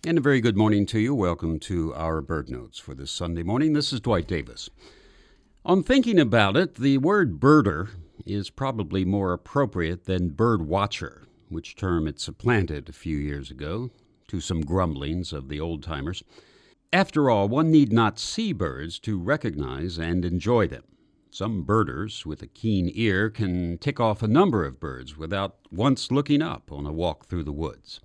And a very good morning to you. Welcome to our Bird Notes for this Sunday morning. This is Dwight Davis. On thinking about it, the word birder is probably more appropriate than bird watcher, which term it supplanted a few years ago, to some grumblings of the old-timers. After all, one need not see birds to recognize and enjoy them. Some birders with a keen ear can tick off a number of birds without once looking up on a walk through the woods.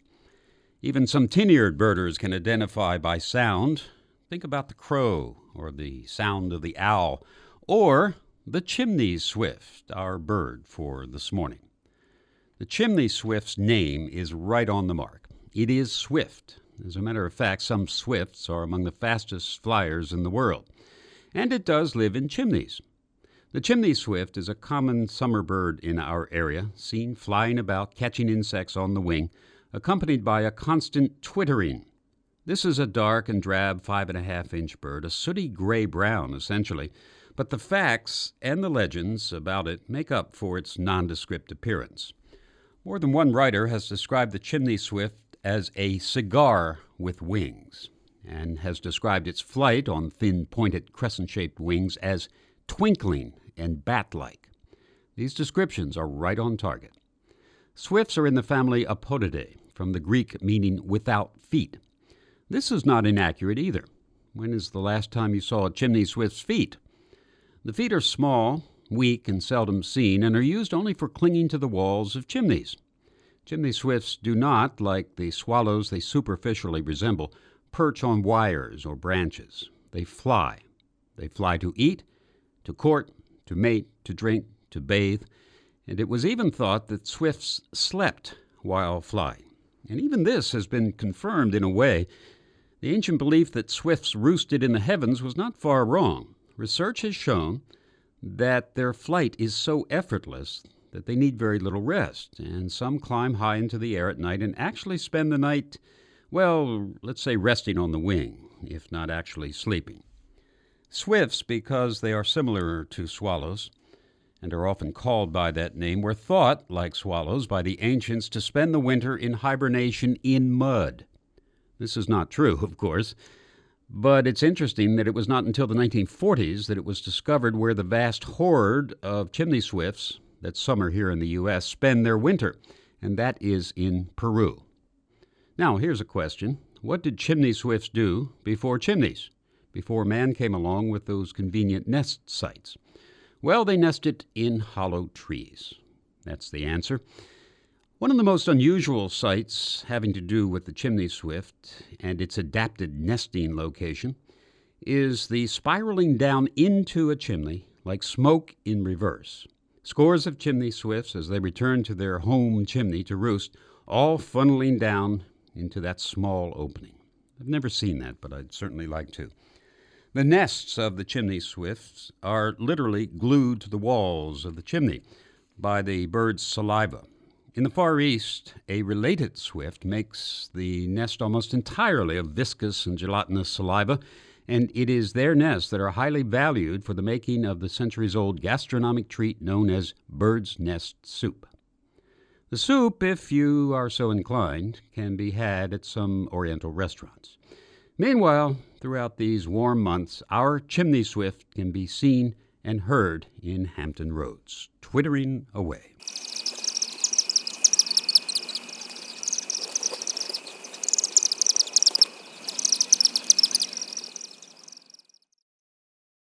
Even some tin-eared birders can identify by sound. Think about the crow, or the sound of the owl, or the chimney swift, our bird for this morning. The chimney swift's name is right on the mark. It is swift. As a matter of fact, some swifts are among the fastest flyers in the world, and it does live in chimneys. The chimney swift is a common summer bird in our area, seen flying about, catching insects on the wing, accompanied by a constant twittering. This is a dark and drab 5.5-inch bird, a sooty gray-brown essentially, but the facts and the legends about it make up for its nondescript appearance. More than one writer has described the chimney swift as a cigar with wings, and has described its flight on thin, pointed, crescent-shaped wings as twinkling and bat-like. These descriptions are right on target. Swifts are in the family Apodidae, from the Greek meaning without feet. This is not inaccurate either. When is the last time you saw a chimney swift's feet? The feet are small, weak, and seldom seen, and are used only for clinging to the walls of chimneys. Chimney swifts do not, like the swallows they superficially resemble, perch on wires or branches. They fly. They fly to eat, to court, to mate, to drink, to bathe, and it was even thought that swifts slept while flying. And even this has been confirmed in a way. The ancient belief that swifts roosted in the heavens was not far wrong. Research has shown that their flight is so effortless that they need very little rest, and some climb high into the air at night and actually spend the night, well, let's say resting on the wing, if not actually sleeping. Swifts, because they are similar to swallows, and are often called by that name, were thought, like swallows, by the ancients to spend the winter in hibernation in mud. This is not true, of course, but it's interesting that it was not until the 1940s that it was discovered where the vast horde of chimney swifts that summer here in the U.S. spend their winter, and that is in Peru. Now, here's a question. What did chimney swifts do before chimneys, before man came along with those convenient nest sites? Well, they nested in hollow trees. That's the answer. One of the most unusual sites having to do with the chimney swift and its adapted nesting location is the spiraling down into a chimney like smoke in reverse. Scores of chimney swifts, as they return to their home chimney to roost, all funneling down into that small opening. I've never seen that, but I'd certainly like to. The nests of the chimney swifts are literally glued to the walls of the chimney by the bird's saliva. In the Far East, a related swift makes the nest almost entirely of viscous and gelatinous saliva, and it is their nests that are highly valued for the making of the centuries-old gastronomic treat known as bird's nest soup. The soup, if you are so inclined, can be had at some Oriental restaurants. Meanwhile, throughout these warm months, our chimney swift can be seen and heard in Hampton Roads, twittering away.